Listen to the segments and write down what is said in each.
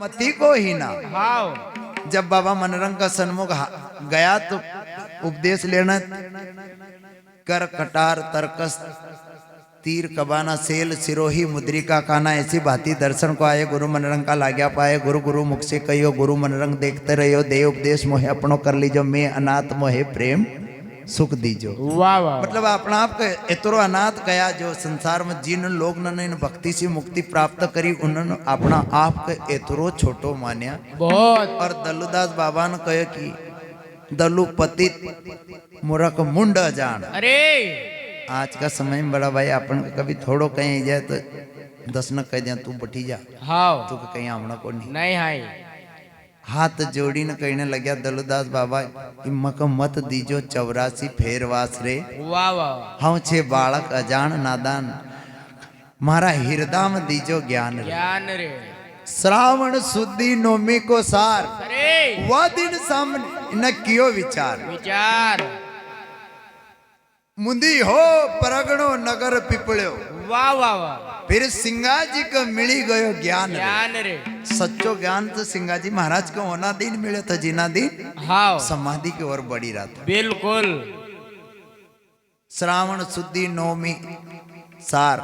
मति को ही ना। हाँ जब बाबा मनरंग का सन्मुख गया तो उपदेश लेना, कर कटार तरकस तीर कबाना सेल सिरोही मुद्रिका काना, ऐसी भांति दर्शन को आए गुरु मनरंग का लाग्या पाए। गुरु गुरु मुख से कहियो गुरु मनरंग देखते रहियो, दे उपदेश मोहे अपनो कर लीजो, मैं अनाथ मोहे प्रेम सुख दीजो। वाह वाह मतलब अपना आप के एतरो अनाथ कया जो संसार में जिन लोग ने भक्ति से मुक्ति प्राप्त करी, उन्होंने अपना आप के एतरो छोटो मान्या बहुत। और दल्लूदास बाबा ने कहे कि दल्लू पतित मूर्ख मुंड जान। अरे आज का समय में बड़ा भाई अपन कभी थोड़ो कहीं जाए तो 10 न कह दिया तू बठी जा, हाँ तू कहीं आमना को नहीं। नहीं हाय हाथ जोड़ी न कहने लग्या दल्लूदास बाबा कि मक मत दीजो 84 फेरवास रे, वाह वाह हम छे बालक अजान नादान, मारा हृदय में दीजो ज्ञान रे। ज्ञान रे। श्रावण सुदी नोमी को सार, अरे वह दिन सामने न कियो विचार। विचार। मुंदी हो परगणो नगर पिपल्यो, वाह वाह वाह फिर सिंगा जी को मिली गयो ज्ञान रे। ज्ञान रे। सच्चो ज्ञान तो सिंगा जी महाराज को होना दिन मिले था, जिना दिन हाँ समाधि की ओर बढ़ी रहा था। बिल्कुल। श्रावण सुदी नौमी सार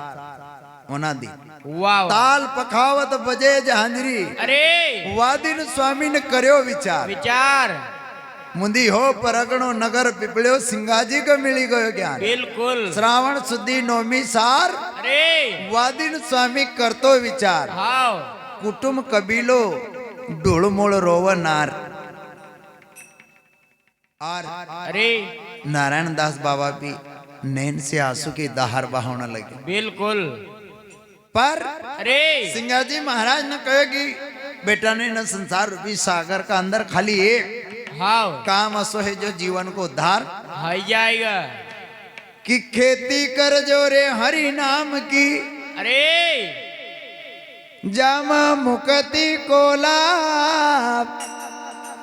होना दिन, वाह वाह। ताल पखावत बजे झांझरी, अरे वा दिन स्वामी ने कर्यो विचार। विचार। मुंदी हो परगणो नगर पिपल्यो, सिंगाजी को मिली गयो ज्ञान। बिल्कुल। श्रावण सुदी नौमी सार, अरे वा दिन स्वामी करतो विचार। हाँ कुटुंब कबीलो ढोलमोल रोव नार। और अरे नारायण दास बाबा भी नैन से आंसू की दहार बहाने लगे। बिल्कुल। पर अरे सिंगाजी महाराज ने कहे कि बेटा ने न संसार रूपी सागर का अंदर खाली एक हाँ काम असो है जो जीवन को उद्धार हो जाएगा। कि खेती कर जो रे हरि नाम की, अरे जामा मुक्ति को लाभ,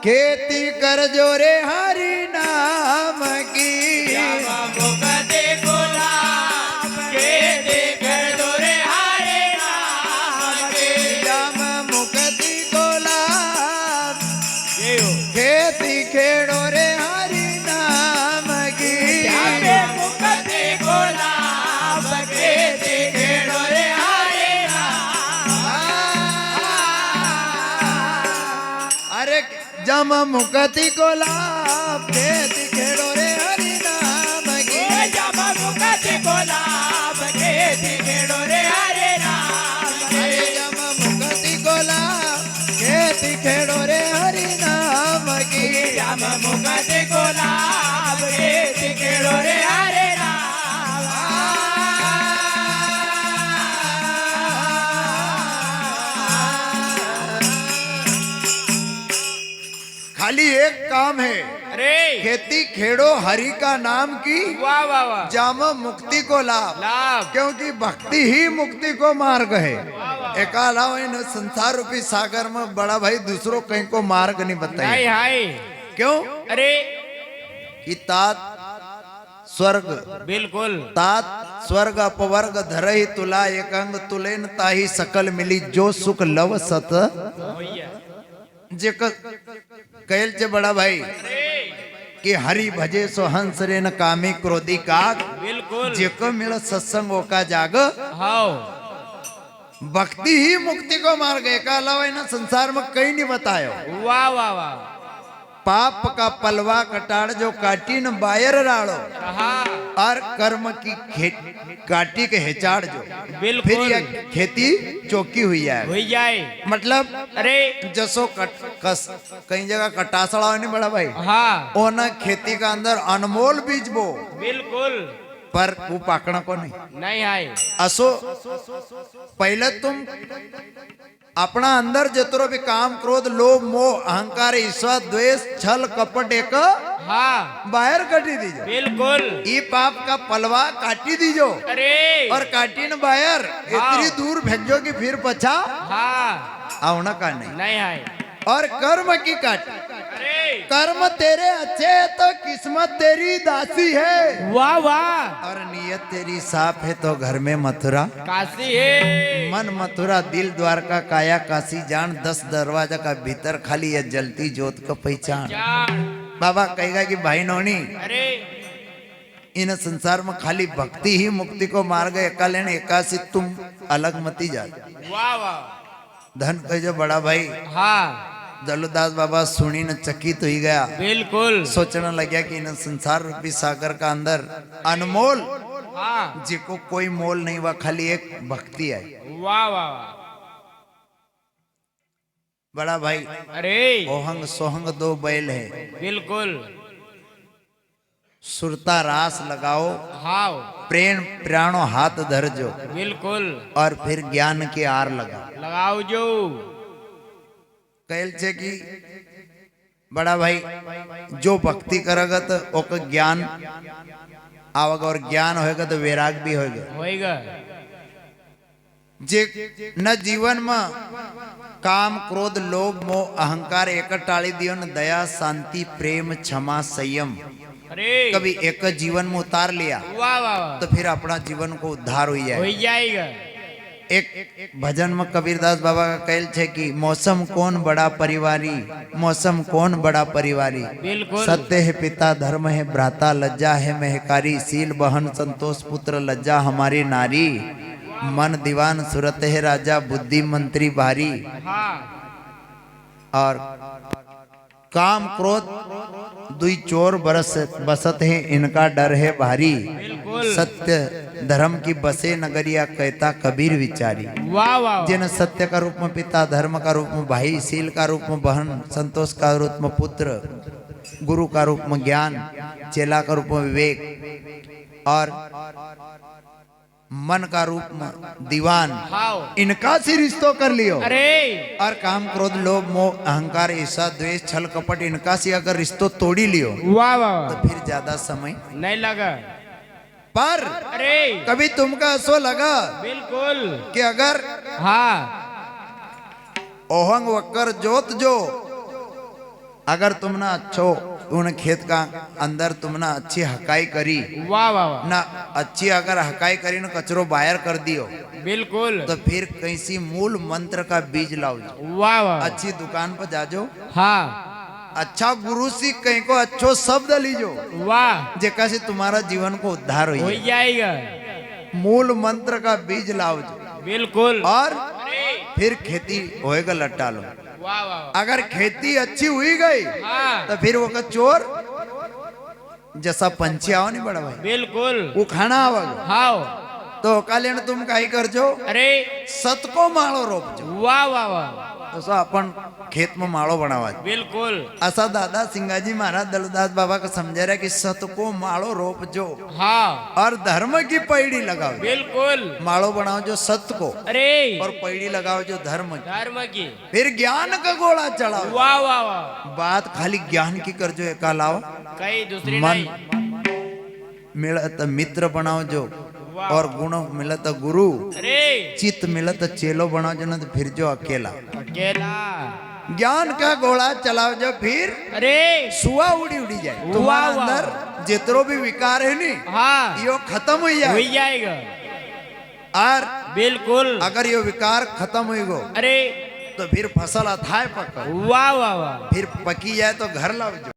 खेती कर जो रे हरि नाम की। खेती खेड़ो रे हरि नाम की, अरे जम मुक्ति को लाभ, खेती खेड़ो रे हरि नाम की। अरे जम मुक्ति को लाभ, खेती खेड़ो रे हरि नाम की। खाली एक काम है, अरे खेती खेड़ो हरि का नाम की, वाह वाह वाह। जाम मुक्ति को लाभ। लाभ। क्योंकि भक्ति ही मुक्ति को मार्ग है। एक अलावा इन संसार रूपी सागर में बड़ा भाई दूसरों कहीं को मार्ग नहीं बताया। नहीं हाय। क्यों? अरे कि तात स्वर्ग, बिल्कुल। तात स्वर्ग अपवर्ग धरहि तुला, एक अंग तुलेन ताही सकल मिली, जो सुख लव सत जे कैल चे बड़ा भाई कि हरि भजे सो हंस रे न कामी क्रोधी काग। बिल्कुल। जेको मिल सत्संगों का जाग, हाँ भक्ति ही मुक्ति को मार्ग है। का अलावा इन संसार में कहीं नहीं बतायो। वाह वाह वाह। पाप का पलवा कटाड़ जो काटी न बायर राड़ो, हाँ और कर्म की काटी के हेचाड़ जो, बिल्कुल। फिर यह खेती चौकी हुई है। हो जाए। मतलब अरे जसो कस कई जगह कटासड़ा नहीं बड़ा भाई, हाँ ओना खेती का अंदर अनमोल बीज बो, बिल्कुल। पर वो पाकना को नहीं। नहीं हाय। असो पहले तुम अपना अंदर जितरो भी काम क्रोध लोभ मोह अहंकार ईर्ष्या द्वेष छल कपट एक हाँ बाहर काटी दीजो। बिल्कुल। ये पाप का पलवा काटी दीजो, अरे और काटी न बाहर इतनी दूर भेजो कि फिर पछा हाँ आवना का नहीं। नहीं हाय। और कर्म की काटी, अरे कर्म तेरे अच्छे है तो किस्मत तेरी दासी है, वाह वाह। और नीयत तेरी साफ है तो घर में मथुरा काशी है। मन मथुरा दिल द्वारका काया काशी जान, 10 दरवाजा का भीतर खाली यह जलती ज्योत को पहचान। बाबा कहेगा कि भाई नौनी, अरे इन संसार में खाली भक्ति ही मुक्ति को मार्ग एकालेन एकासी, तुम अलग मती जा। वाह वाह। धन कहो बड़ा भाई। हाँ दलुदास बाबा सुनी न चकित हो गया, बिल्कुल। सोचने लग्या कि इन संसार रूपी सागर का अंदर अनमोल हाँ जिको कोई मोल नहीं हुआ, खाली एक भक्ति है। वाह वाह। बड़ा भाई अरे ओहंग सोहंग 2 बैल है, बिल्कुल। सुरता रास लगाओ, हाँ प्रेम प्राणो हाथ धरजो, बिल्कुल। और फिर ज्ञान के आर लगा लगाओ जो। कहल छे कि बड़ा भाई जो भक्ति करेगा तो ओका ज्ञान आवेगा, और ज्ञान होएगा तो वैराग भी होएगा। होएगा। जे न जीवन में काम क्रोध लोभ मोह अहंकार एक टाली दियो, न दया शांति प्रेम क्षमा संयम अरे कभी एक जीवन में उतार लिया वाह वाह। तो फिर अपना जीवन को उद्धार हो हो जाए। जाएगा। एक भजन में कबीरदास बाबा का कहल छे कि मौसम कौन बड़ा परिवारी, मौसम कौन बड़ा परिवारी, बिल्कुल। सत्य है पिता धर्म है भ्राता लज्जा है महकारी, सील बहन संतोष पुत्र लज्जा हमारी नारी, मन दीवान सुरत है राजा बुद्धि मंत्री भारी, हाँ और काम क्रोध दुई चोर बसत है इनका डर है भारी, बिल्कुल। सत्य धर्म की बसे नगरिया कहता कबीर विचारी। वाह वाह। जिन सत्य का रूप में पिता, धर्म का रूप में भाई, शील का रूप में बहन, संतोष का रूप में पुत्र, गुरु का रूप में ज्ञान, चेला का रूप में विवेक, और मन का रूप में दीवान, हाँ इनका से रिश्तों कर लियो। अरे और काम क्रोध लोभ मोह अहंकार ईर्षा द्वेष छल कपट इनका से अगर रिश्तों तोड़ी लियो वाह वाह। तो फिर ज्यादा समय नहीं लगा। पर अरे कभी तुमका ऐसा लगा बिल्कुल। कि अगर हाँ ओहंग वक्कर जोत जो अगर तुमने अच्छो उन खेत का अंदर तुमने अच्छी हकाई करी वाह वाह वाह। ना, अच्छी अगर हकाई करी ना कचरो बाहर कर दियो, बिल्कुल। तो फिर कैसी मूल मंत्र का बीज लाओ, वाह वाह। अच्छी दुकान पर जाजो, हाँ अच्छा गुरु सी कहीं को अच्छो शब्द लीजो वाह। जेका से तुम्हारा जीवन को उद्धार हो हो। जाएगा। मूल मंत्र का बीज लाओ बिल्कुल। और अरे फिर खेती होएगा लट्टा लो। वाह वाह। अगर खेती अच्छी हुई गई हाँ तो फिर वो का चोर जैसा पंछी आओ नहीं बड़ा भाई, बिल्कुल। वो खाना आवेगा, हाँ तो कालेण तुम काई कर जो अरे सत को माळो रोप जो, वाह वाह वाह। तो सो अपन खेत में माळो बनावा। बिल्कुल। ऐसा दादा सिंगाजी महाराज दलदास बाबा को समझा रहा कि सत को माळो रोप जो हाँ और धर्म की पैड़ी लगाओ। बिल्कुल। माळो बनाओ जो सत्य को अरे और पैड़ी लगाओ जो धर्म की, धर्म की। फिर ज्ञान का गोला चढ़ाओ। वाह वाह वाह। बात खाली ज्ञान की कर जो एका लाओ, कहीं दूसरी मन नहीं। मिलत मित्र बनाओ जो, वाह। और गुण मिलत गुरु, अरे चित्त मिलत चेलो बनाओ जो, न तो फिर जो अकेला। अकेला। ज्ञान का गोला चलाओ जो, फिर अरे सुआ उड़ी उड़ी जाए। तुम्हारा वाह, वाह। अंदर जितरो भी विकार है नी हाँ यो खत्म हो हो जाए। जाएगा। और बिल्कुल। अगर यो विकार खत्म हो गो अरे तो फिर फसल अथाय पक, वाह वाह वाह। फिर पकी जाए तो घर लाओ जो।